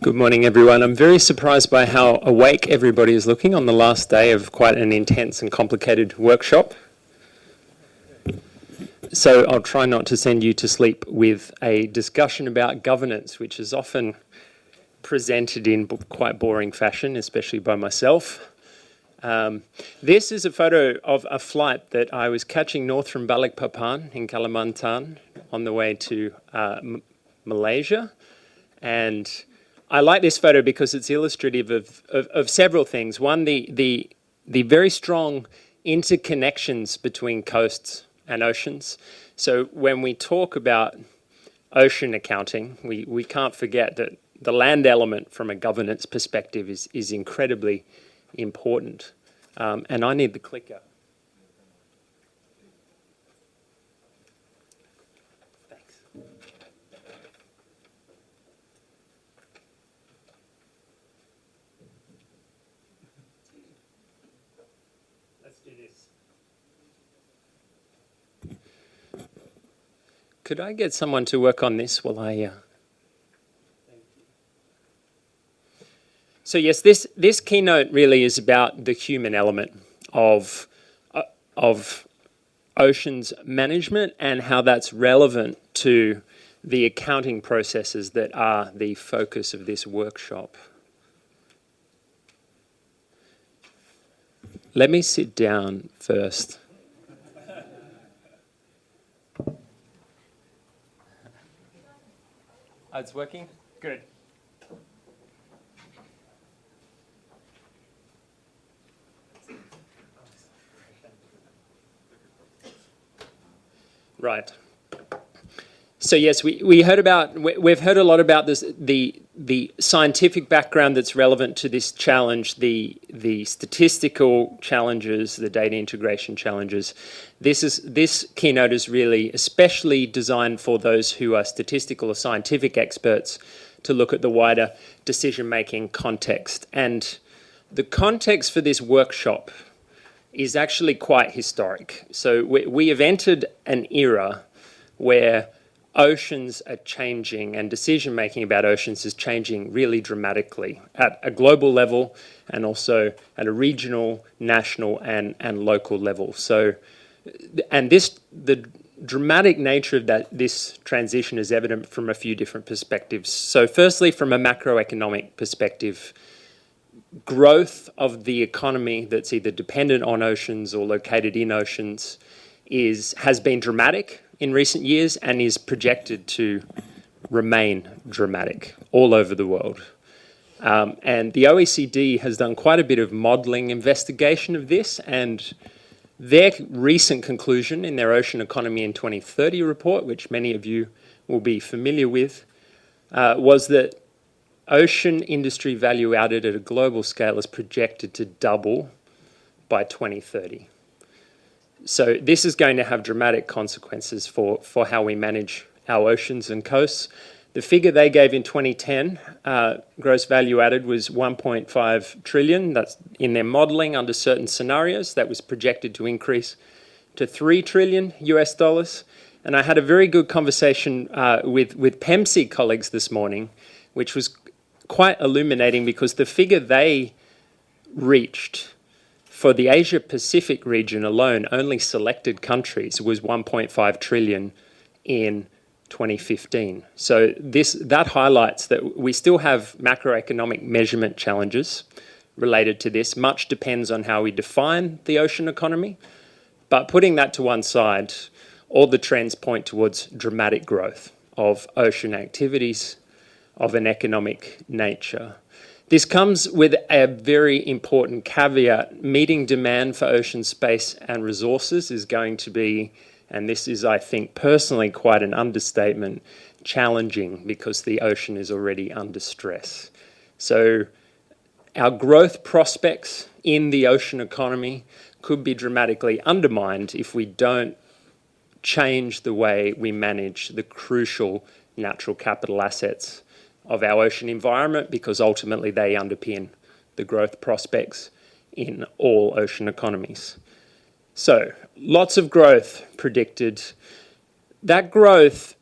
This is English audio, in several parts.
Good morning, everyone. I'm very surprised by how awake everybody is looking on the last day of quite an intense and complicated workshop. So I'll try not to send you to sleep with a discussion about governance, which is often presented in quite boring fashion, especially by myself. This is a photo of a flight that I was catching north from Balikpapan in Kalimantan on the way to Malaysia. And I like this photo because it's illustrative of several things. One, the very strong interconnections between coasts and oceans. So when we talk about ocean accounting, we can't forget that the land element from a governance perspective is incredibly important. And I need the clicker. Thanks. Let's do this. Could I get someone to work on this while I... So yes, this keynote really is about the human element of oceans management and how that's relevant to the accounting processes that are the focus of this workshop. Let me sit down first. Oh, it's working? Good. Right. So yes, we've heard a lot about this, the scientific background that's relevant to this challenge, the statistical challenges, the data integration challenges. This keynote is really especially designed for those who are statistical or scientific experts to look at the wider decision-making context. And the context for this workshop is actually quite historic. So we have entered an era where oceans are changing and decision-making about oceans is changing really dramatically at a global level and also at a regional, national and local level. So, and the dramatic nature of this transition is evident from a few different perspectives. So firstly, from a macroeconomic perspective, growth of the economy that's either dependent on oceans or located in oceans has been dramatic in recent years and is projected to remain dramatic all over the world. And the OECD has done quite a bit of modelling investigation of this, and their recent conclusion in their Ocean Economy in 2030 report, which many of you will be familiar with, was that ocean industry value added at a global scale is projected to double by 2030. So this is going to have dramatic consequences for how we manage our oceans and coasts. The figure they gave in 2010, gross value added, was 1.5 trillion. That's in their modeling under certain scenarios. That was projected to increase to 3 trillion US dollars. And I had a very good conversation with PEMC colleagues this morning, which was quite illuminating because the figure they reached for the Asia Pacific region alone, only selected countries, was 1.5 trillion in 2015. So that highlights that we still have macroeconomic measurement challenges related to this. Much depends on how we define the ocean economy. But putting that to one side, all the trends point towards dramatic growth of ocean activities of an economic nature. This comes with a very important caveat. Meeting demand for ocean space and resources is going to be, and this is, I think, personally quite an understatement, challenging because the ocean is already under stress. So our growth prospects in the ocean economy could be dramatically undermined if we don't change the way we manage the crucial natural capital assets of our ocean environment, because ultimately they underpin the growth prospects in all ocean economies. So lots of growth predicted. That growth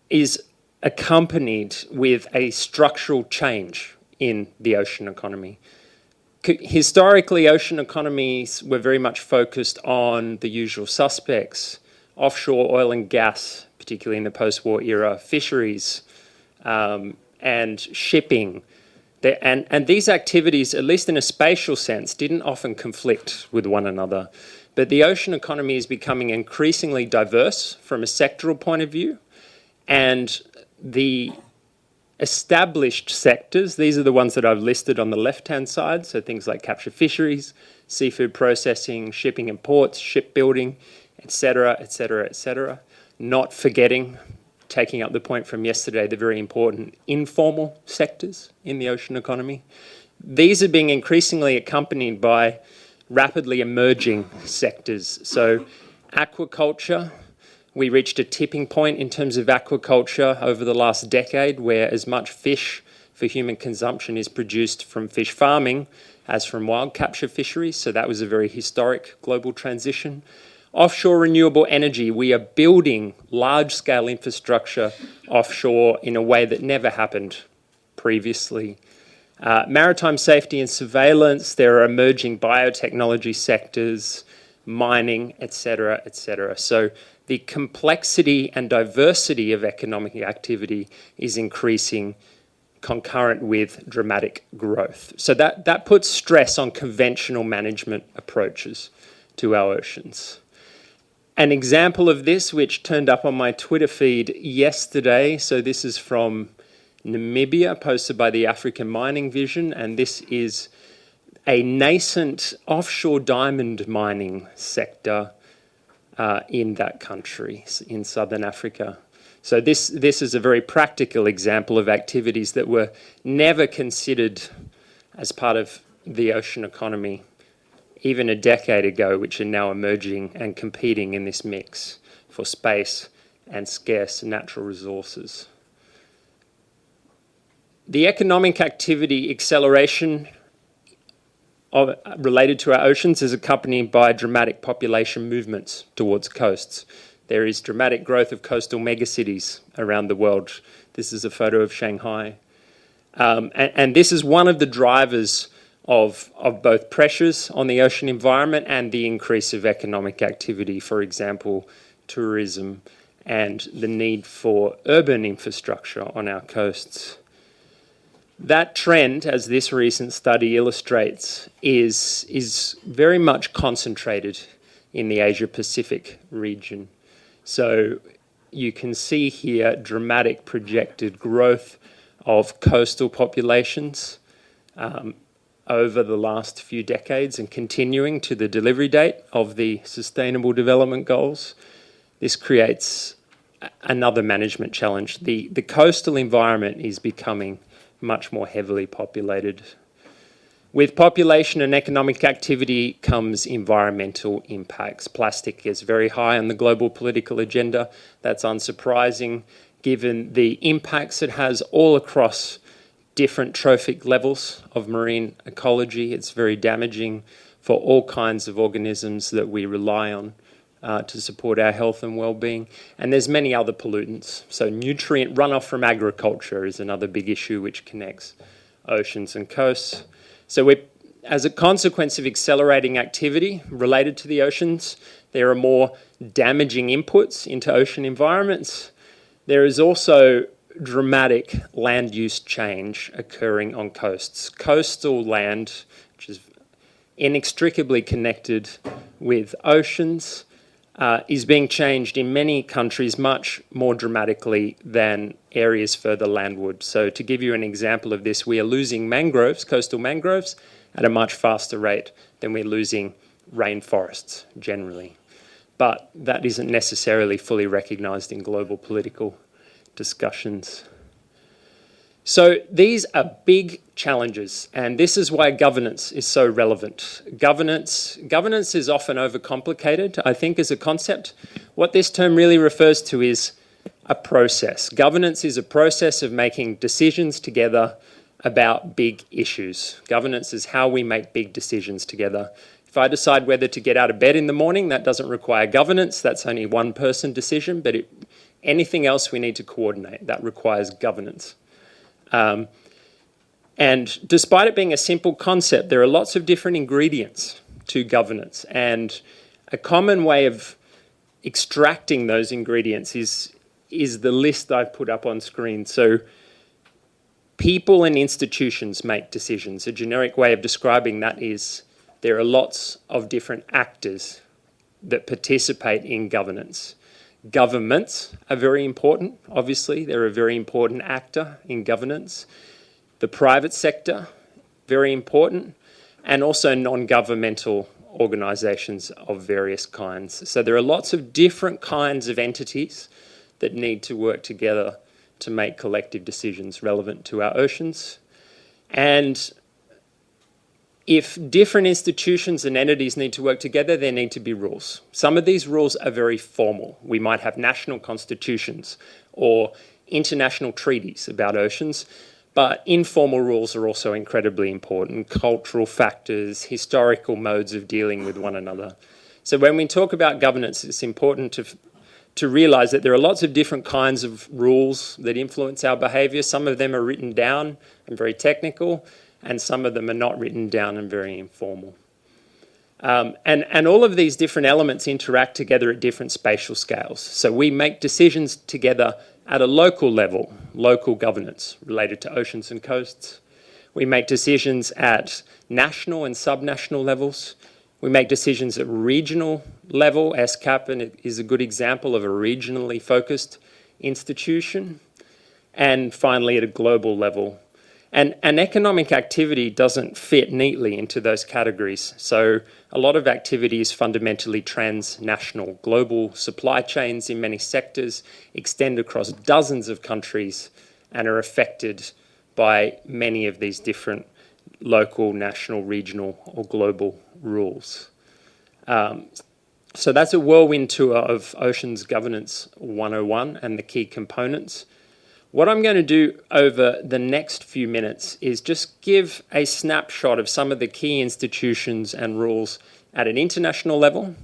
is accompanied with a structural change in the ocean economy. Historically, ocean economies were very much focused on the usual suspects: offshore oil and gas, particularly in the post-war era, fisheries, and shipping. And these activities, at least in a spatial sense, didn't often conflict with one another. But the ocean economy is becoming increasingly diverse from a sectoral point of view, and the established sectors, these are the ones that I've listed on the left-hand side, so things like capture fisheries, seafood processing, shipping and ports, shipbuilding, etc., etc., etc. Not forgetting, taking up the point from yesterday, the very important informal sectors in the ocean economy. These are being increasingly accompanied by rapidly emerging sectors. So aquaculture, we reached a tipping point in terms of aquaculture over the last decade, where as much fish for human consumption is produced from fish farming as from wild capture fisheries. So that was a very historic global transition. Offshore renewable energy, we are building large-scale infrastructure offshore in a way that never happened previously. Maritime safety and surveillance, there are emerging biotechnology sectors, mining, etc., etc. So the complexity and diversity of economic activity is increasing concurrent with dramatic growth. So that puts stress on conventional management approaches to our oceans. An example of this, which turned up on my Twitter feed yesterday, so this is from Namibia, posted by the African Mining Vision, and this is a nascent offshore diamond mining sector in that country, in southern Africa. So this is a very practical example of activities that were never considered as part of the ocean economy even a decade ago, which are now emerging and competing in this mix for space and scarce natural resources. The economic activity acceleration related to our oceans is accompanied by dramatic population movements towards coasts. There is dramatic growth of coastal megacities around the world. This is a photo of Shanghai. And this is one of the drivers of both pressures on the ocean environment and the increase of economic activity, for example, tourism and the need for urban infrastructure on our coasts. That trend, as this recent study illustrates, is very much concentrated in the Asia-Pacific region. So you can see here dramatic projected growth of coastal populations over the last few decades and continuing to the delivery date of the Sustainable Development Goals. This creates another management challenge. The coastal environment is becoming much more heavily populated. With population and economic activity comes environmental impacts. Plastic is very high on the global political agenda. That's unsurprising given the impacts it has all across different trophic levels of marine ecology. It's very damaging for all kinds of organisms that we rely on to support our health and well-being. And there's many other pollutants. So nutrient runoff from agriculture is another big issue which connects oceans and coasts. So as a consequence of accelerating activity related to the oceans, there are more damaging inputs into ocean environments. There is also dramatic land use change occurring on coasts. Coastal land, which is inextricably connected with oceans, is being changed in many countries much more dramatically than areas further landward. So to give you an example of this, we are losing mangroves, coastal mangroves, at a much faster rate than we're losing rainforests generally. But that isn't necessarily fully recognised in global political discussions. So these are big challenges, and this is why governance is so relevant. Governance is often overcomplicated, I think, as a concept. What this term really refers to is a process. Governance is a process of making decisions together about big issues. Governance is how we make big decisions together. If I decide whether to get out of bed in the morning, that doesn't require governance. That's only one person decision, but it Anything else we need to coordinate. That requires governance. And despite it being a simple concept, there are lots of different ingredients to governance. And a common way of extracting those ingredients is the list I've put up on screen. So people and institutions make decisions. A generic way of describing that is there are lots of different actors that participate in governance. Governments are very important, obviously. They're a very important actor in governance. The private sector, very important, and also non-governmental organisations of various kinds. So there are lots of different kinds of entities that need to work together to make collective decisions relevant to our oceans. And if different institutions and entities need to work together, there need to be rules. Some of these rules are very formal. We might have national constitutions or international treaties about oceans, but informal rules are also incredibly important. Cultural factors, historical modes of dealing with one another. So when we talk about governance, it's important to realise that there are lots of different kinds of rules that influence our behaviour. Some of them are written down and very technical, and some of them are not written down and very informal. And all of these different elements interact together at different spatial scales. So we make decisions together at a local level, local governance related to oceans and coasts. We make decisions at national and subnational levels. We make decisions at regional level. ESCAP is a good example of a regionally focused institution. And finally, at a global level. And economic activity doesn't fit neatly into those categories. So a lot of activity is fundamentally transnational. Global supply chains in many sectors extend across dozens of countries and are affected by many of these different local, national, regional, or global rules. So that's a whirlwind tour of Oceans Governance 101 and the key components. What I'm going to do over the next few minutes is just give a snapshot of some of the key institutions and rules at an international level,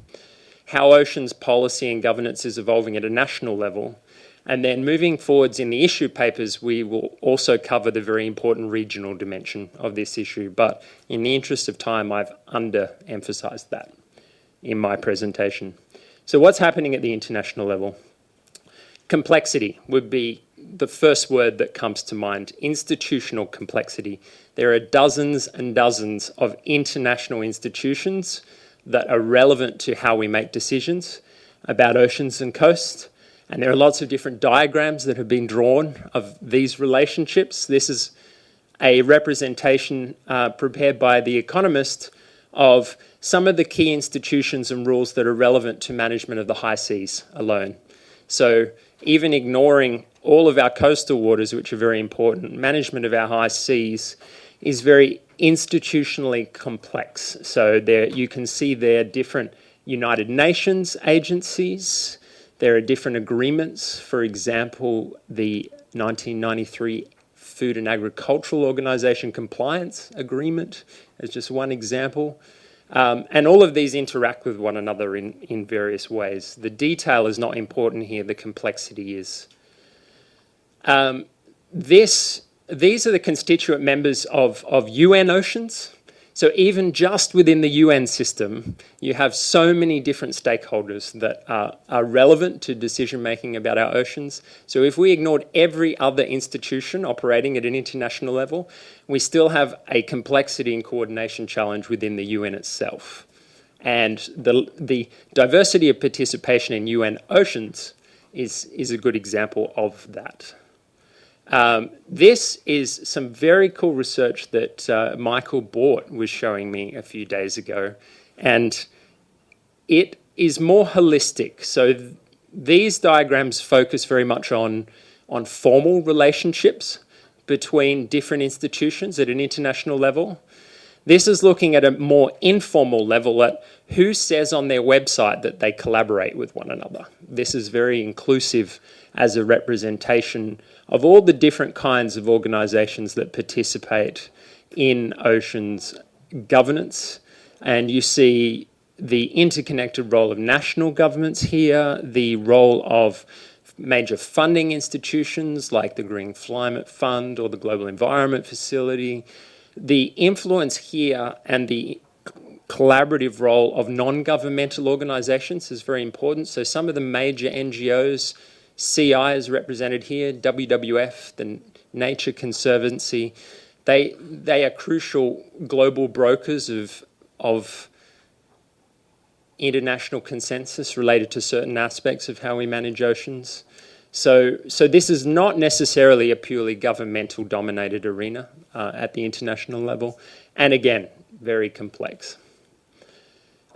how oceans policy and governance is evolving at a national level, and then moving forwards in the issue papers, we will also cover the very important regional dimension of this issue. But in the interest of time, I've underemphasized that in my presentation. So what's happening at the international level? Complexity would be the first word that comes to mind, institutional complexity. There are dozens and dozens of international institutions that are relevant to how we make decisions about oceans and coasts. And there are lots of different diagrams that have been drawn of these relationships. This is a representation prepared by The Economist of some of the key institutions and rules that are relevant to management of the high seas alone. So even ignoring all of our coastal waters, which are very important, management of our high seas is very institutionally complex. So there you can see there are different United Nations agencies. There are different agreements. For example, the 1993 Food and Agricultural Organization Compliance Agreement is just one example. And all of these interact with one another in various ways. The detail is not important here, the complexity is. These are the constituent members of UN oceans. So even just within the UN system, you have so many different stakeholders that are relevant to decision-making about our oceans. So if we ignored every other institution operating at an international level, we still have a complexity and coordination challenge within the UN itself. And the diversity of participation in UN oceans is a good example of that. This is some very cool research that Michael Bort was showing me a few days ago, and it is more holistic. So these diagrams focus very much on formal relationships between different institutions at an international level. This is looking at a more informal level at who says on their website that they collaborate with one another. This is very inclusive as a representation of all the different kinds of organisations that participate in oceans governance. And you see the interconnected role of national governments here, the role of major funding institutions like the Green Climate Fund or the Global Environment Facility. The influence here and the collaborative role of non-governmental organisations is very important. So some of the major NGOs, CI is represented here, WWF, the Nature Conservancy, they are crucial global brokers of international consensus related to certain aspects of how we manage oceans. So this is not necessarily a purely governmental dominated arena at the international level, and again, very complex.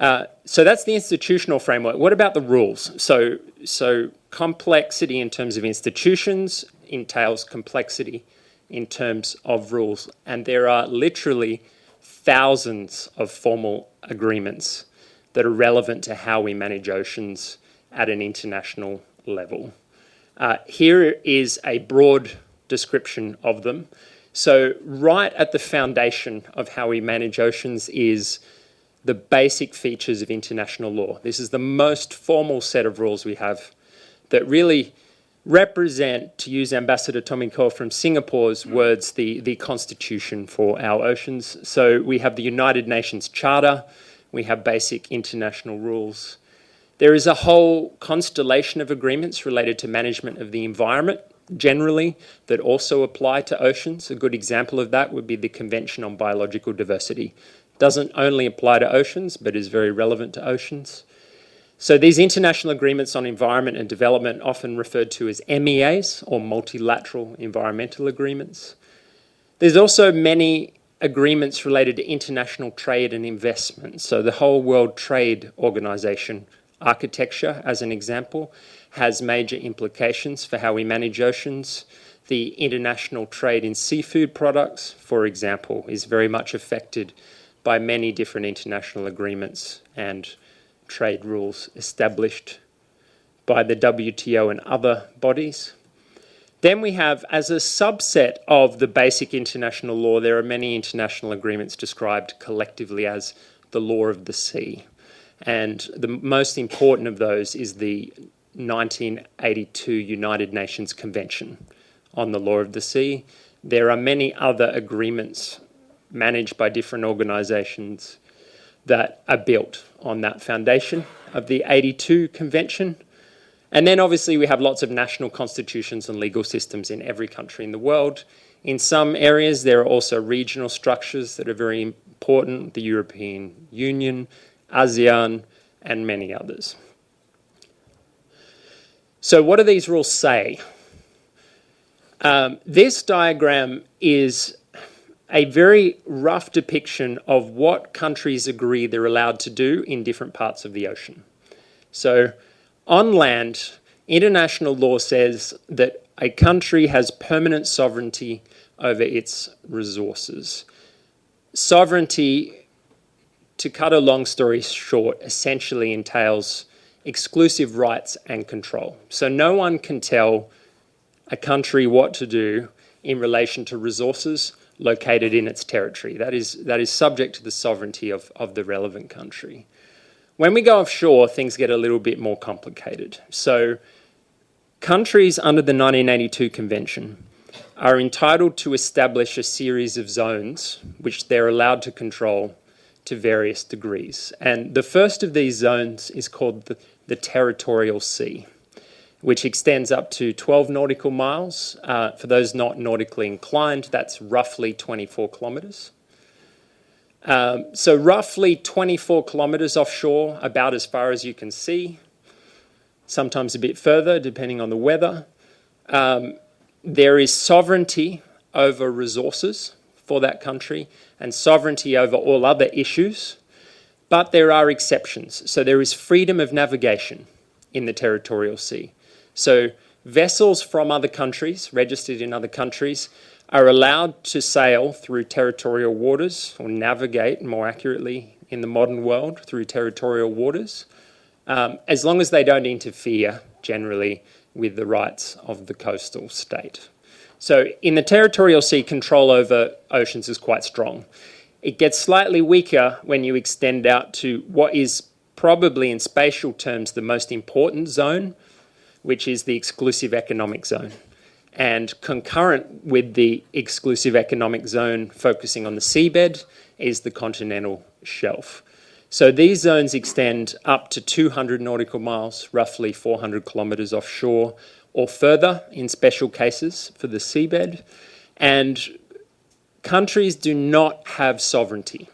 So that's the institutional framework. What about the rules? So complexity in terms of institutions entails complexity in terms of rules, and there are literally thousands of formal agreements that are relevant to how we manage oceans at an international level. Here is a broad description of them. So right at the foundation of how we manage oceans is the basic features of international law. This is the most formal set of rules we have that really represent, to use Ambassador Tommy Koh from Singapore's words, the constitution for our oceans. So we have the United Nations Charter, we have basic international rules. There is a whole constellation of agreements related to management of the environment, generally, that also apply to oceans. A good example of that would be the Convention on Biological Diversity. Doesn't only apply to oceans, but is very relevant to oceans. So these international agreements on environment and development, often referred to as MEAs, or multilateral environmental agreements. There's also many agreements related to international trade and investment. So the whole World Trade Organization architecture, as an example, has major implications for how we manage oceans. The international trade in seafood products, for example, is very much affected by many different international agreements and trade rules established by the WTO and other bodies. Then we have, as a subset of the basic international law, there are many international agreements described collectively as the law of the sea. And the most important of those is the 1982 United Nations Convention on the Law of the Sea. There are many other agreements managed by different organisations that are built on that foundation of the 82 Convention. And then obviously we have lots of national constitutions and legal systems in every country in the world. In some areas there are also regional structures that are very important, the European Union, ASEAN, and many others. So what do these rules say? This diagram is a very rough depiction of what countries agree they're allowed to do in different parts of the ocean. So on land, international law says that a country has permanent sovereignty over its resources. Sovereignty, to cut a long story short, essentially entails exclusive rights and control. So no one can tell a country what to do in relation to resources located in its territory. That is subject to the sovereignty of the relevant country. When we go offshore, things get a little bit more complicated. So countries under the 1982 Convention are entitled to establish a series of zones which they're allowed to control to various degrees. And the first of these zones is called the territorial sea, which extends up to 12 nautical miles. For those not nautically inclined, that's roughly 24 kilometres. So roughly 24 kilometres offshore, about as far as you can see, sometimes a bit further depending on the weather. There is sovereignty over resources for that country and sovereignty over all other issues, but there are exceptions. So there is freedom of navigation in the territorial sea. So vessels from other countries, registered in other countries, are allowed to sail through territorial waters, or navigate more accurately in the modern world through territorial waters, as long as they don't interfere generally with the rights of the coastal state. So in the territorial sea, control over oceans is quite strong. It gets slightly weaker when you extend out to what is probably in spatial terms the most important zone, which is the exclusive economic zone. And concurrent with the exclusive economic zone focusing on the seabed is the continental shelf. So these zones extend up to 200 nautical miles, roughly 400 kilometres offshore, or further in special cases for the seabed. And countries do not have sovereignty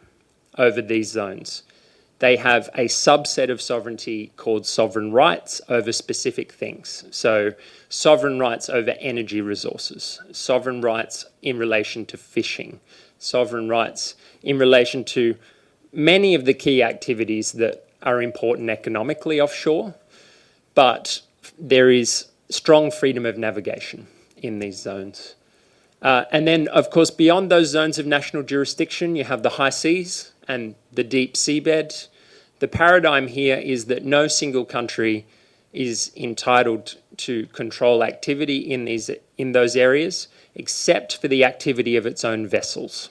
over these zones. They have a subset of sovereignty called sovereign rights over specific things. So sovereign rights over energy resources, sovereign rights in relation to fishing, sovereign rights in relation to many of the key activities that are important economically offshore, but there is strong freedom of navigation in these zones. And then, of course, beyond those zones of national jurisdiction, you have the high seas and the deep seabed. The paradigm here is that no single country is entitled to control activity in those areas, except for the activity of its own vessels,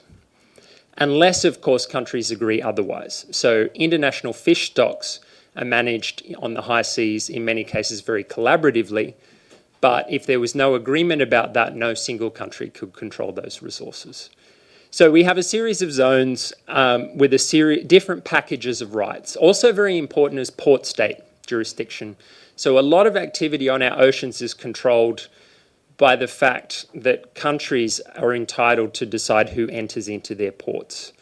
unless, of course, countries agree otherwise. So international fish stocks are managed on the high seas, in many cases very collaboratively, but if there was no agreement about that, no single country could control those resources. So we have a series of zones with different packages of rights. Also very important is port state jurisdiction. So a lot of activity on our oceans is controlled by the fact that countries are entitled to decide who enters into their ports.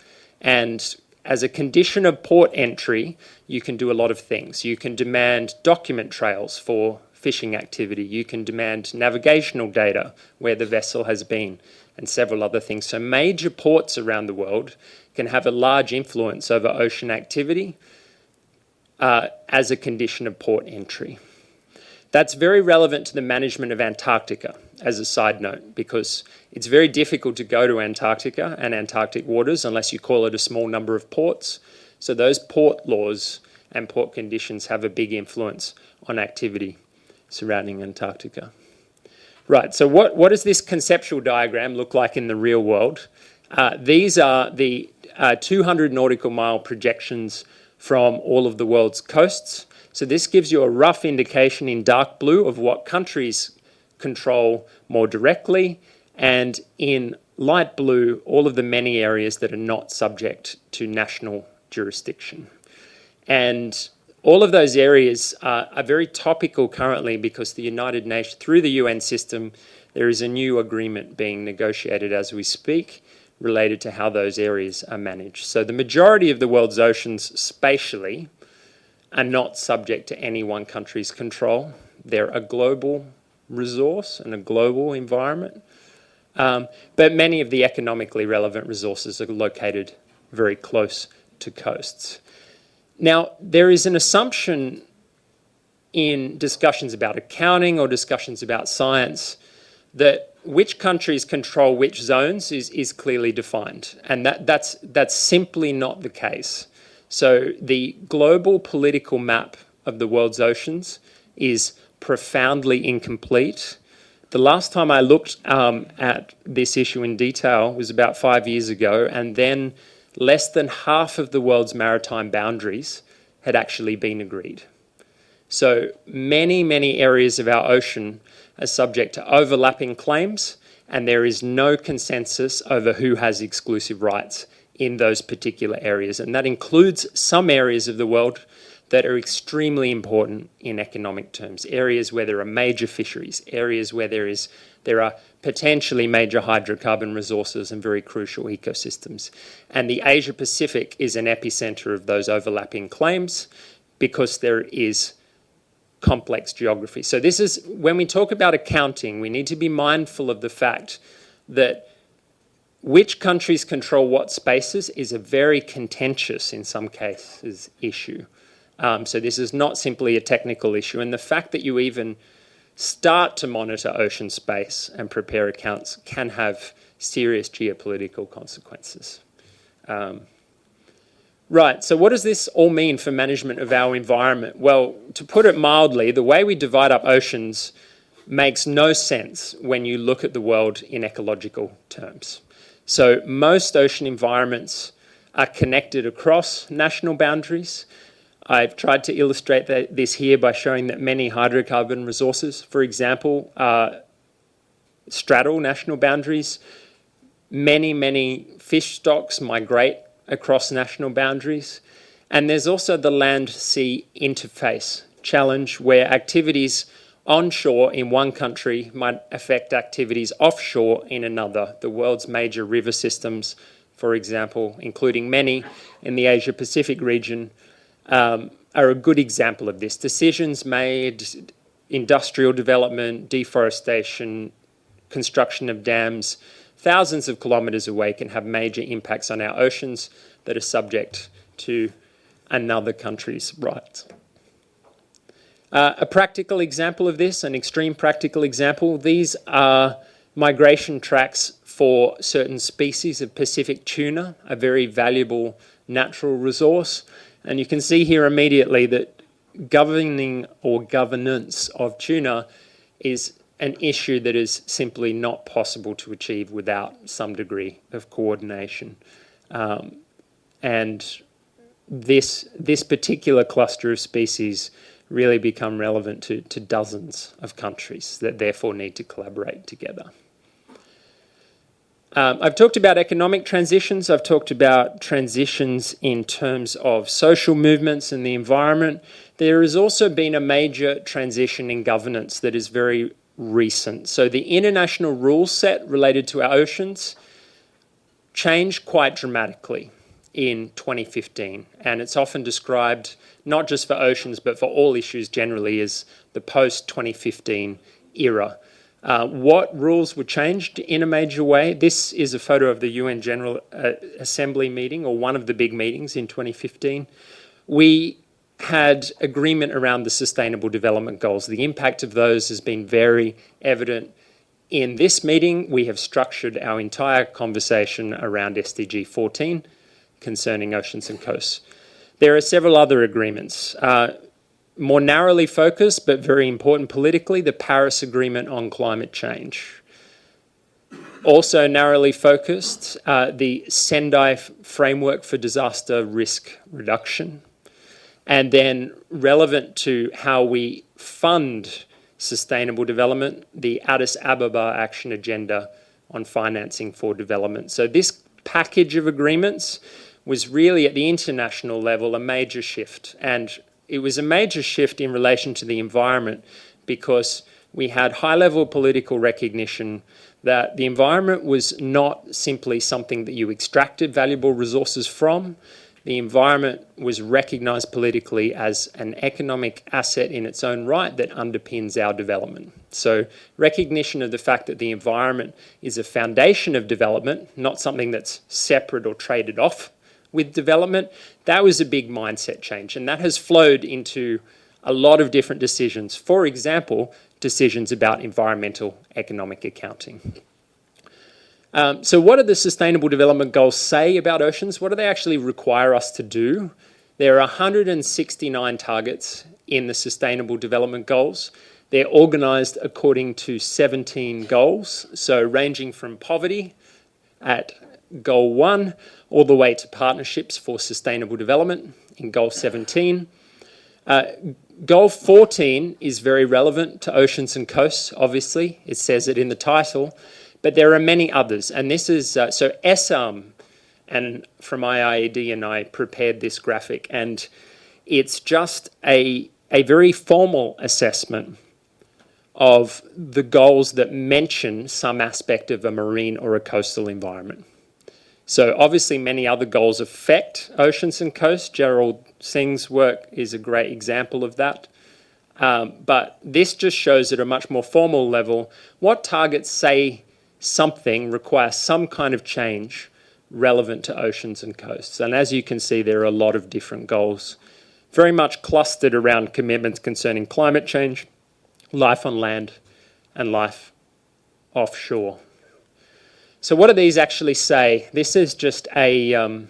And as a condition of port entry, you can do a lot of things. You can demand document trails for fishing activity. You can demand navigational data where the vessel has been, and several other things. So major ports around the world can have a large influence over ocean activity as a condition of port entry. That's very relevant to the management of Antarctica, as a side note, because it's very difficult to go to Antarctica and Antarctic waters unless you call it a small number of ports. So those port laws and port conditions have a big influence on activity surrounding Antarctica. Right, so what does this conceptual diagram look like in the real world? These are the 200 nautical mile projections from all of the world's coasts. So this gives you a rough indication in dark blue of what countries control more directly, and in light blue, all of the many areas that are not subject to national jurisdiction. And all of those areas are very topical currently because the United Nations, through the UN system, there is a new agreement being negotiated as we speak related to how those areas are managed. So the majority of the world's oceans spatially are not subject to any one country's control. They're a global resource and a global environment. But many of the economically relevant resources are located very close to coasts. Now, there is an assumption in discussions about accounting or discussions about science that which countries control which zones is clearly defined, and that's simply not the case. So the global political map of the world's oceans is profoundly incomplete. The last time I looked at this issue in detail was about 5 years ago, and then less than half of the world's maritime boundaries had actually been agreed. So many, many areas of our ocean are subject to overlapping claims, and there is no consensus over who has exclusive rights in those particular areas. And that includes some areas of the world that are extremely important in economic terms, areas where there are major fisheries, areas where there are potentially major hydrocarbon resources and very crucial ecosystems. And the Asia Pacific is an epicenter of those overlapping claims because there is complex geography. So this is, when we talk about accounting, we need to be mindful of the fact that which countries control what spaces is a very contentious, in some cases, issue. So this is not simply a technical issue. And the fact that you even start to monitor ocean space and prepare accounts can have serious geopolitical consequences. Right, so what does this all mean for management of our environment? Well, to put it mildly, the way we divide up oceans makes no sense when you look at the world in ecological terms. So most ocean environments are connected across national boundaries. I've tried to illustrate this here by showing that many hydrocarbon resources, for example, straddle national boundaries. Many fish stocks migrate across national boundaries. And there's also the land-sea interface challenge, where activities onshore in one country might affect activities offshore in another. The world's major river systems, for example, including many in the Asia-Pacific region, are a good example of this. Decisions made, industrial development, deforestation, construction of dams, thousands of kilometres away can have major impacts on our oceans that are subject to another country's rights. A practical example of this, an extreme practical example, these are migration tracks for certain species of Pacific tuna, a very valuable natural resource. And you can see here immediately that governing or governance of tuna is an issue that is simply not possible to achieve without some degree of coordination. And this particular cluster of species really become relevant to dozens of countries that therefore need to collaborate together. I've talked about economic transitions. I've talked about transitions in terms of social movements and the environment. There has also been a major transition in governance that is very recent. So the international rule set related to our oceans changed quite dramatically in 2015, and it's often described not just for oceans but for all issues generally as the post-2015 era. What rules were changed in a major way? This is a photo of the UN General Assembly meeting, or one of the big meetings in 2015. We had agreement around the Sustainable Development Goals. The impact of those has been very evident. In this meeting, we have structured our entire conversation around SDG 14 concerning oceans and coasts. There are several other agreements. More narrowly focused, but very important politically, the Paris Agreement on climate change. Also narrowly focused, the Sendai Framework for Disaster Risk Reduction. And then relevant to how we fund sustainable development, the Addis Ababa Action Agenda on Financing for Development. So this package of agreements was really at the international level a major shift. And it was a major shift in relation to the environment because we had high-level political recognition that the environment was not simply something that you extracted valuable resources from. The environment was recognised politically as an economic asset in its own right that underpins our development. So recognition of the fact that the environment is a foundation of development, not something that's separate or traded off with development, that was a big mindset change. And that has flowed into a lot of different decisions. For example, decisions about environmental economic accounting. So what do the Sustainable Development Goals say about oceans? What do they actually require us to do? There are 169 targets in the Sustainable Development Goals. They're organised according to 17 goals, so ranging from poverty at Goal 1 all the way to partnerships for sustainable development in Goal 17. Goal 14 is very relevant to oceans and coasts, obviously. It says it in the title. But there are many others, and this is, so ESCAP, and from IIED and I prepared this graphic, and it's just a very formal assessment of the goals that mention some aspect of a marine or a coastal environment. So obviously many other goals affect oceans and coasts. Gerald Singh's work is a great example of that. But this just shows at a much more formal level what targets say something requires some kind of change relevant to oceans and coasts. And as you can see, there are a lot of different goals, very much clustered around commitments concerning climate change, life on land, and life offshore. So what do these actually say? This is just a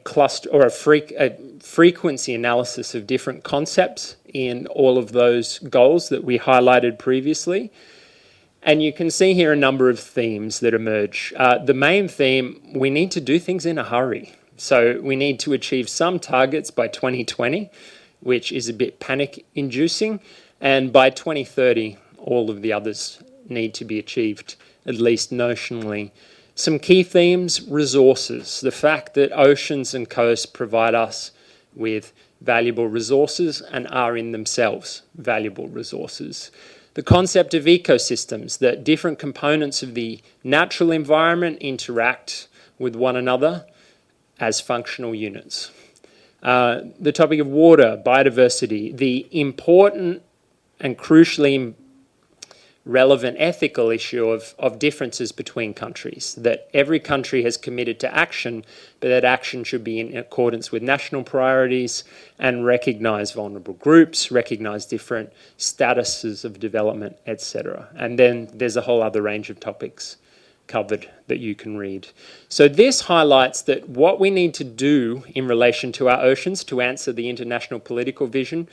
cluster or a frequency analysis of different concepts in all of those goals that we highlighted previously. And you can see here a number of themes that emerge. The main theme, we need to do things in a hurry. So we need to achieve some targets by 2020, which is a bit panic-inducing, and by 2030, all of the others need to be achieved, at least notionally. Some key themes: resources, the fact that oceans and coasts provide us with valuable resources and are in themselves valuable resources. The concept of ecosystems, that different components of the natural environment interact with one another as functional units. The topic of water, biodiversity, the important and crucially relevant ethical issue of differences between countries, that every country has committed to action, but that action should be in accordance with national priorities and recognise vulnerable groups, recognise different statuses of development, etc. And then there's a whole other range of topics covered that you can read. So this highlights that what we need to do in relation to our oceans to answer the international political vision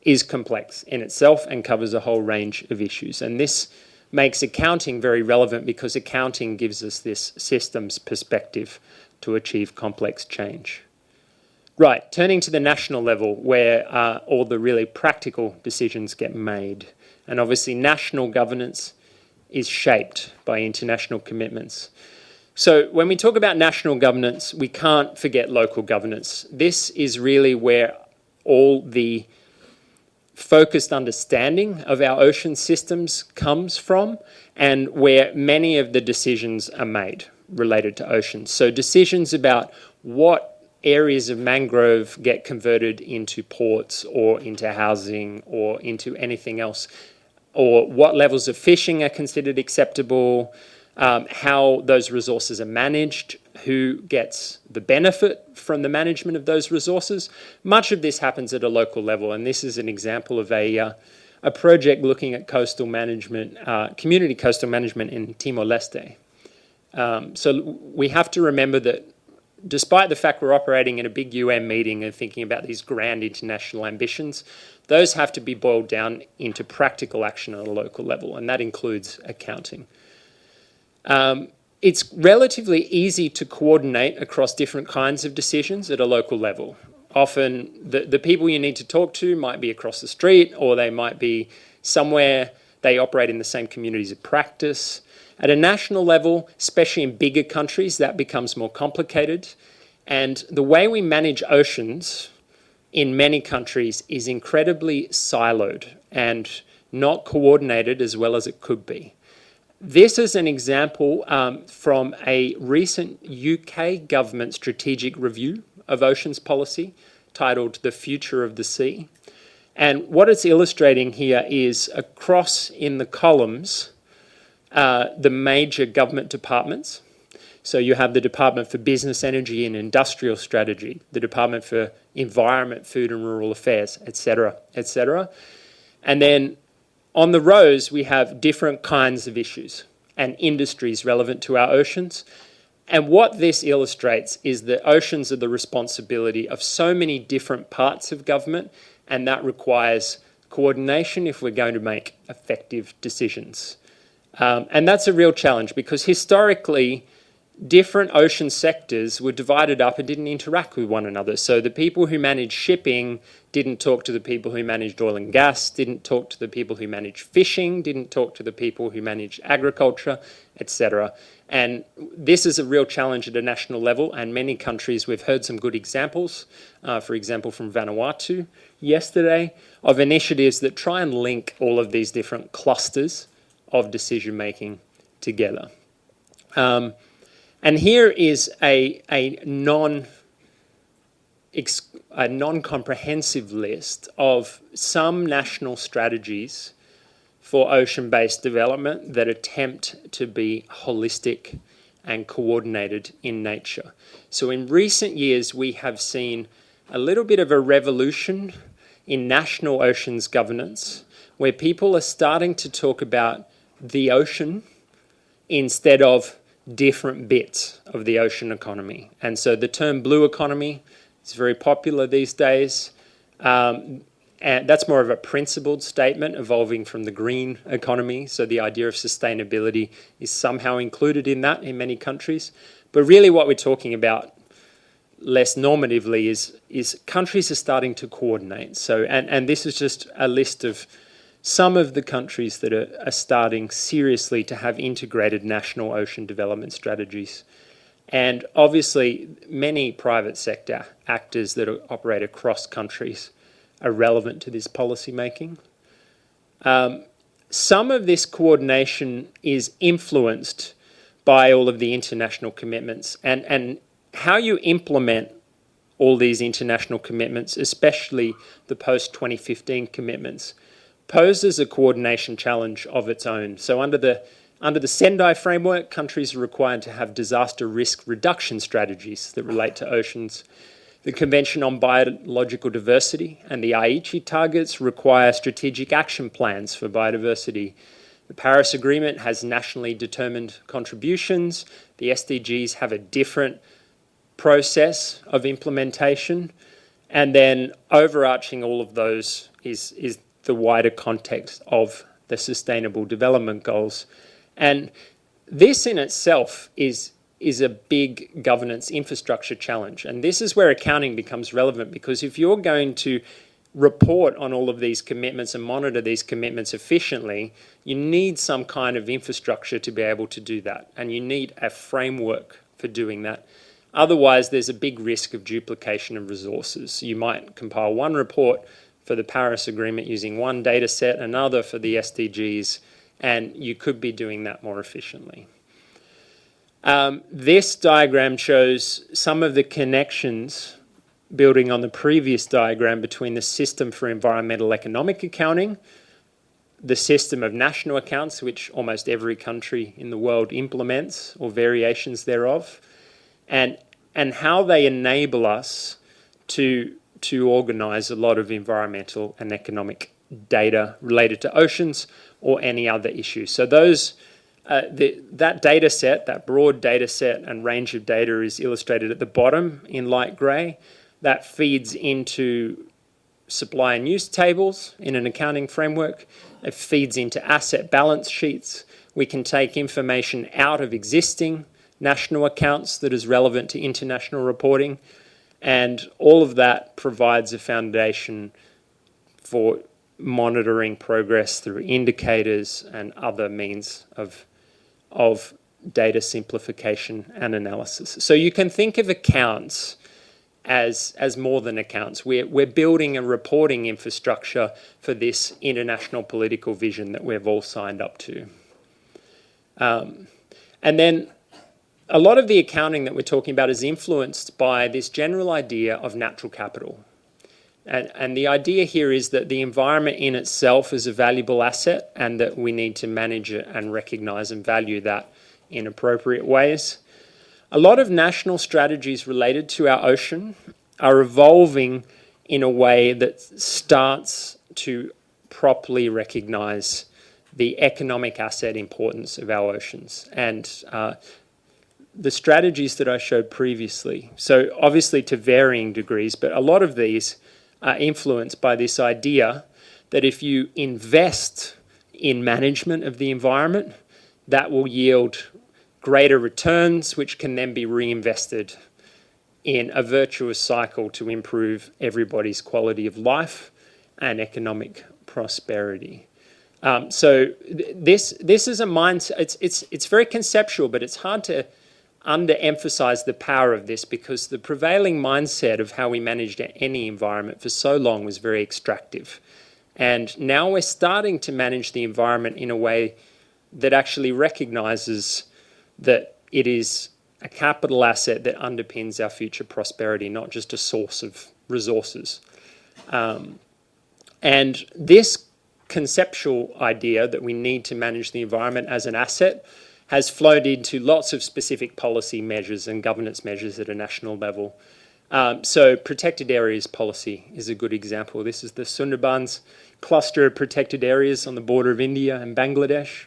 is complex in itself and covers a whole range of issues. And this makes accounting very relevant because accounting gives us this systems perspective to achieve complex change. Right, turning to the national level where all the really practical decisions get made. And obviously national governance is shaped by international commitments. So when we talk about national governance, we can't forget local governance. This is really where all the focused understanding of our ocean systems comes from and where many of the decisions are made related to oceans. So decisions about what areas of mangrove get converted into ports or into housing or into anything else, or what levels of fishing are considered acceptable, how those resources are managed, who gets the benefit from the management of those resources. Much of this happens at a local level, and this is an example of a project looking at coastal management, community coastal management in Timor-Leste. So we have to remember that despite the fact we're operating in a big UN meeting and thinking about these grand international ambitions, those have to be boiled down into practical action at a local level, and that includes accounting. It's relatively easy to coordinate across different kinds of decisions at a local level. Often the people you need to talk to might be across the street, or they might be somewhere they operate in the same communities of practice. At a national level, especially in bigger countries, that becomes more complicated. And the way we manage oceans in many countries is incredibly siloed and not coordinated as well as it could be. This is an example from a recent UK government strategic review of oceans policy titled The Future of the Sea. And what it's illustrating here is across in the columns the major government departments. So you have the Department for Business, Energy and Industrial Strategy, the Department for Environment, Food and Rural Affairs, etc., etc. And then on the rows, we have different kinds of issues and industries relevant to our oceans. And what this illustrates is that oceans are the responsibility of so many different parts of government, and that requires coordination if we're going to make effective decisions. And that's a real challenge because historically, different ocean sectors were divided up and didn't interact with one another. So the people who managed shipping didn't talk to the people who managed oil and gas, didn't talk to the people who managed fishing, didn't talk to the people who managed agriculture, etc. And this is a real challenge at a national level, and many countries, we've heard some good examples, for example from Vanuatu yesterday, of initiatives that try and link all of these different clusters of decision making together. And here is a non-comprehensive list of some national strategies for ocean-based development that attempt to be holistic and coordinated in nature. So in recent years, we have seen a little bit of a revolution in national oceans governance, where people are starting to talk about the ocean instead of different bits of the ocean economy. And so the term blue economy is very popular these days. And that's more of a principled statement evolving from the green economy. So the idea of sustainability is somehow included in that in many countries. But really what we're talking about less normatively is countries are starting to coordinate. So, and this is just a list of some of the countries that are starting seriously to have integrated national ocean development strategies. And obviously, many private sector actors that operate across countries are relevant to this policy making. Some of this coordination is influenced by all of the international commitments, and how you implement all these international commitments, especially the post-2015 commitments, poses a coordination challenge of its own. So under the Sendai framework, countries are required to have disaster risk reduction strategies that relate to oceans. The Convention on Biological Diversity and the Aichi targets require strategic action plans for biodiversity. The Paris Agreement has nationally determined contributions. The SDGs have a different process of implementation. And then overarching all of those is the wider context of the Sustainable Development Goals. And this in itself is a big governance infrastructure challenge. And this is where accounting becomes relevant, because if you're going to report on all of these commitments and monitor these commitments efficiently, you need some kind of infrastructure to be able to do that. And you need a framework for doing that. Otherwise, there's a big risk of duplication of resources. You might compile one report for the Paris Agreement using one data set, another for the SDGs, and you could be doing that more efficiently. This diagram shows some of the connections, building on the previous diagram, between the system for environmental economic accounting, the system of national accounts, which almost every country in the world implements, or variations thereof, and how they enable us to organise a lot of environmental and economic data related to oceans or any other issues. So those that data set, that broad data set and range of data, is illustrated at the bottom in light grey. That feeds into supply and use tables in an accounting framework. It feeds into asset balance sheets. We can take information out of existing national accounts that is relevant to international reporting. And all of that provides a foundation for monitoring progress through indicators and other means of data simplification and analysis. So you can think of accounts as more than accounts. We're building a reporting infrastructure for this international political vision that we've all signed up to. And then a lot of the accounting that we're talking about is influenced by this general idea of natural capital. And the idea here is that the environment in itself is a valuable asset, and that we need to manage it and recognise and value that in appropriate ways. A lot of national strategies related to our ocean are evolving in a way that starts to properly recognise the economic asset importance of our oceans. And the strategies that I showed previously, so obviously to varying degrees, but a lot of these are influenced by this idea that if you invest in management of the environment, that will yield greater returns, which can then be reinvested in a virtuous cycle to improve everybody's quality of life and economic prosperity. So this is a mindset. It's very conceptual, but it's hard to underemphasize the power of this, because the prevailing mindset of how we managed any environment for so long was very extractive. And now we're starting to manage the environment in a way that actually recognizes that it is a capital asset that underpins our future prosperity, not just a source of resources. And this conceptual idea that we need to manage the environment as an asset has flowed into lots of specific policy measures and governance measures at a national level. So protected areas policy is a good example. This is the Sunderbans cluster of protected areas on the border of India and Bangladesh.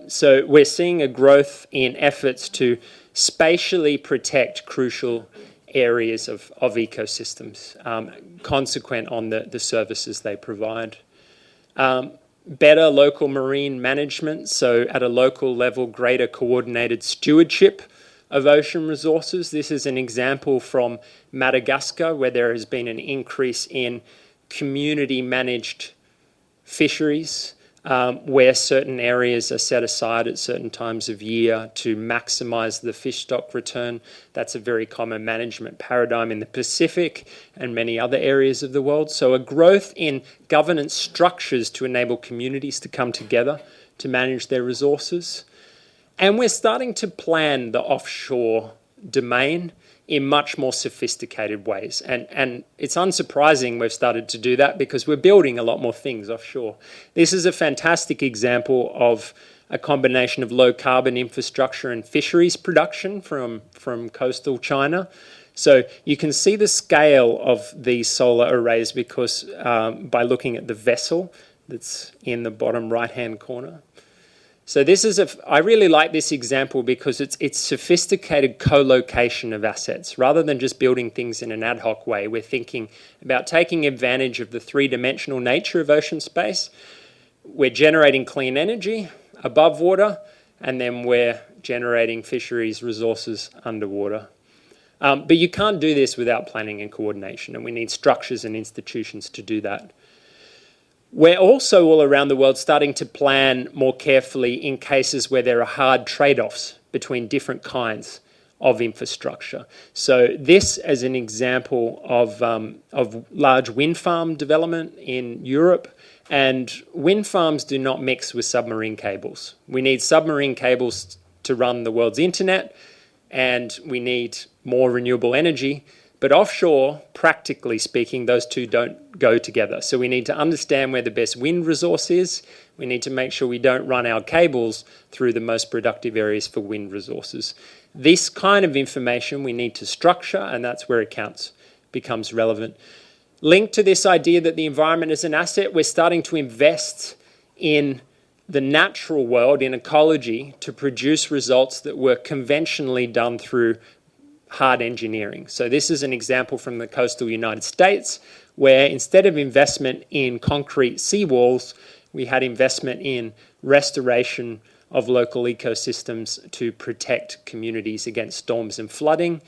So we're seeing a growth in efforts to spatially protect crucial areas of ecosystems, consequent on the services they provide. Better local marine management, so at a local level, greater coordinated stewardship of ocean resources. This is an example from Madagascar, where there has been an increase in community-managed fisheries, where certain areas are set aside at certain times of year to maximise the fish stock return. That's a very common management paradigm in the Pacific and many other areas of the world. So a growth in governance structures to enable communities to come together to manage their resources. And we're starting to plan the offshore domain in much more sophisticated ways. And it's unsurprising we've started to do that because we're building a lot more things offshore. This is a fantastic example of a combination of low carbon infrastructure and fisheries production from coastal China. So you can see the scale of these solar arrays because by looking at the vessel that's in the bottom right-hand corner. So this is I really like this example because it's sophisticated co-location of assets. Rather than just building things in an ad hoc way, we're thinking about taking advantage of the three-dimensional nature of ocean space. We're generating clean energy above water, and then we're generating fisheries resources underwater. But you can't do this without planning and coordination, and we need structures and institutions to do that. We're also all around the world starting to plan more carefully in cases where there are hard trade-offs between different kinds of infrastructure. So this as an example of large wind farm development in Europe, and wind farms do not mix with submarine cables. We need submarine cables to run the world's internet, and we need more renewable energy. But offshore, practically speaking, those two don't go together. So we need to understand where the best wind resource is. We need to make sure we don't run our cables through the most productive areas for wind resources. This kind of information we need to structure, and that's where accounts becomes relevant. Linked to this idea that the environment is an asset, we're starting to invest in the natural world, in ecology, to produce results that were conventionally done through hard engineering. So this is an example from the coastal United States, where instead of investment in concrete seawalls, we had investment in restoration of local ecosystems to protect communities against storms and flooding.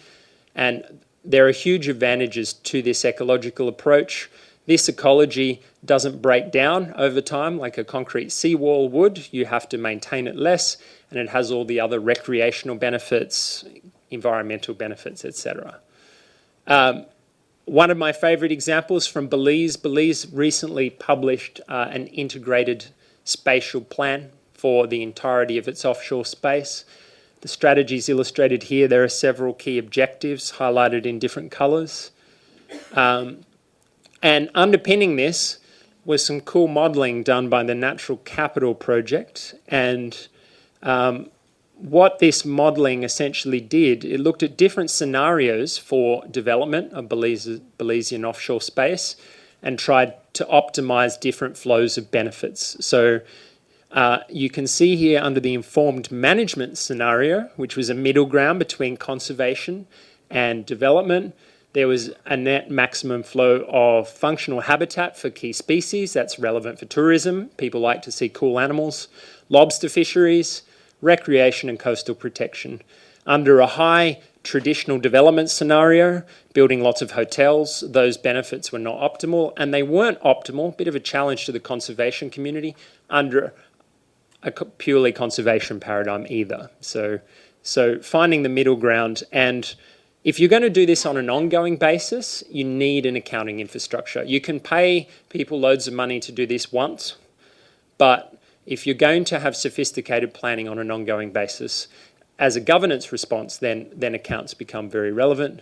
And there are huge advantages to this ecological approach. This ecology doesn't break down over time like a concrete seawall would. You have to maintain it less, and it has all the other recreational benefits, environmental benefits, etc. One of my favorite examples from Belize. Belize recently published an integrated spatial plan for the entirety of its offshore space. The strategies illustrated here, there are several key objectives highlighted in different colours. And underpinning this was some cool modelling done by the Natural Capital Project. And what this modelling essentially did, it looked at different scenarios for development of Belizean offshore space and tried to optimise different flows of benefits. So you can see here under the informed management scenario, which was a middle ground between conservation and development, there was a net maximum flow of functional habitat for key species. That's relevant for tourism. People like to see cool animals. Lobster fisheries, recreation and coastal protection. Under a high traditional development scenario, building lots of hotels, those benefits were not optimal, and they weren't optimal, bit of a challenge to the conservation community, under a purely conservation paradigm either. So finding the middle ground, and if you're going to do this on an ongoing basis, you need an accounting infrastructure. You can pay people loads of money to do this once, but if you're going to have sophisticated planning on an ongoing basis, as a governance response, then accounts become very relevant.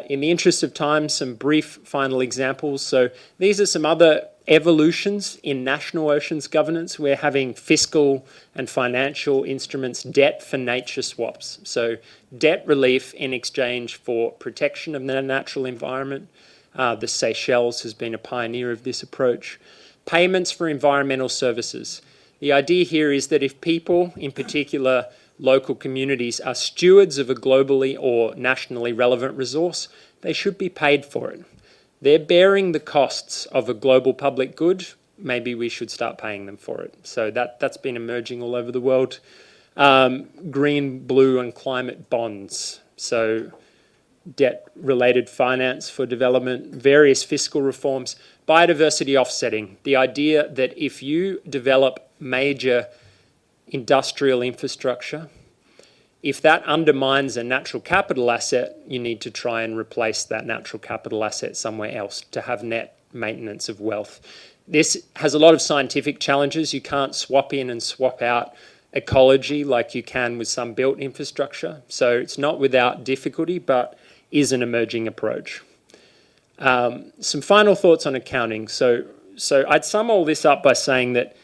In the interest of time, some brief final examples. So these are some other evolutions in national oceans governance. We're having fiscal and financial instruments, debt for nature swaps. So debt relief in exchange for protection of the natural environment. The Seychelles has been a pioneer of this approach. Payments for environmental services. The idea here is that if people, in particular local communities, are stewards of a globally or nationally relevant resource, they should be paid for it. They're bearing the costs of a global public good. Maybe we should start paying them for it. So that's been emerging all over the world. green, blue, and climate bonds. So debt-related finance for development, various fiscal reforms, biodiversity offsetting. The idea that if you develop major industrial infrastructure, if that undermines a natural capital asset, you need to try and replace that natural capital asset somewhere else to have net maintenance of wealth. This has a lot of scientific challenges. You can't swap in and swap out ecology like you can with some built infrastructure. So it's not without difficulty, but is an emerging approach. Some final thoughts on accounting. So I'd sum all this up by saying that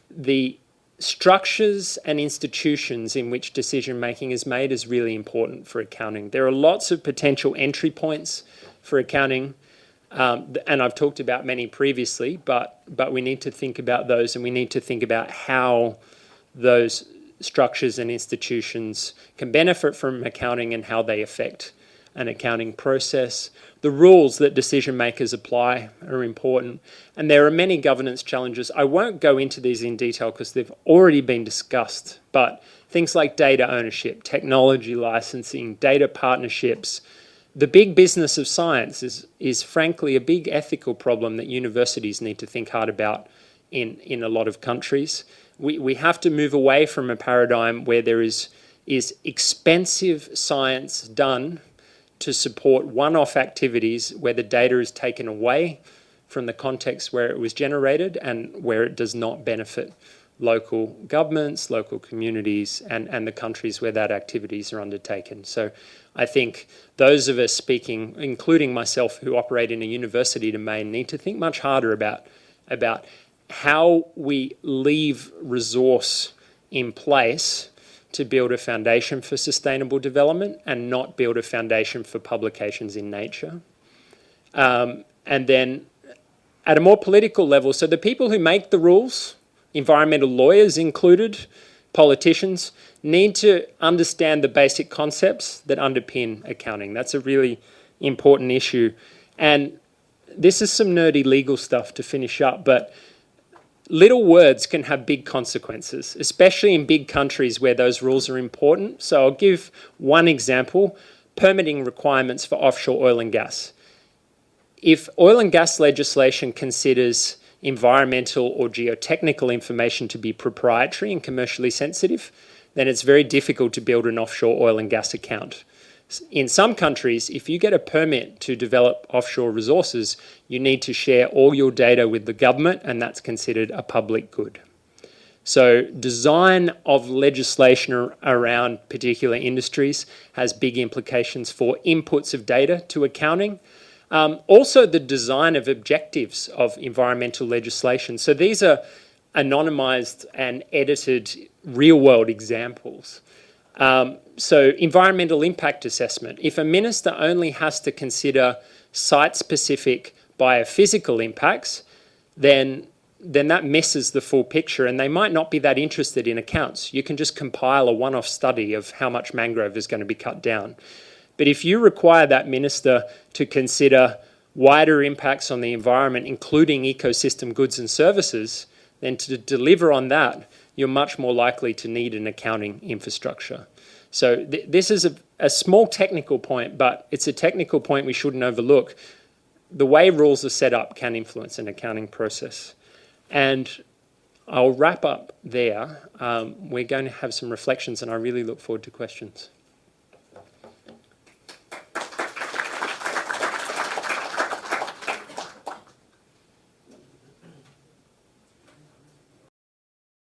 the structures and institutions in which decision making is made is really important for accounting. There are lots of potential entry points for accounting, and I've talked about many previously, but we need to think about those, and we need to think about how those structures and institutions can benefit from accounting and how they affect an accounting process. The rules that decision makers apply are important, and there are many governance challenges. I won't go into these in detail because they've already been discussed, but things like data ownership, technology licensing, data partnerships. The big business of science is frankly a big ethical problem that universities need to think hard about in a lot of countries. We have to move away from a paradigm where there is expensive science done to support one-off activities where the data is taken away from the context where it was generated and where it does not benefit local governments, local communities, and the countries where that activities are undertaken. So I think those of us speaking, including myself who operate in a university domain, need to think much harder about how we leave resource in place to build a foundation for sustainable development and not build a foundation for publications in Nature. And then at a more political level, so the people who make the rules, environmental lawyers included, politicians, need to understand the basic concepts that underpin accounting. That's a really important issue. And this is some nerdy legal stuff to finish up, but little words can have big consequences, especially in big countries where those rules are important. So I'll give one example: permitting requirements for offshore oil and gas. If oil and gas legislation considers environmental or geotechnical information to be proprietary and commercially sensitive, then it's very difficult to build an offshore oil and gas account. In some countries, if you get a permit to develop offshore resources, you need to share all your data with the government, and that's considered a public good. So design of legislation around particular industries has big implications for inputs of data to accounting. Also, the design of objectives of environmental legislation. So these are anonymized and edited real-world examples. So environmental impact assessment. If a minister only has to consider site-specific biophysical impacts, then that misses the full picture, and they might not be that interested in accounts. You can just compile a one-off study of how much mangrove is going to be cut down. But if you require that minister to consider wider impacts on the environment, including ecosystem goods and services, then to deliver on that, you're much more likely to need an accounting infrastructure. So this is a small technical point, but it's a technical point we shouldn't overlook. The way rules are set up can influence an accounting process. And I'll wrap up there. We're going to have some reflections, and I really look forward to questions.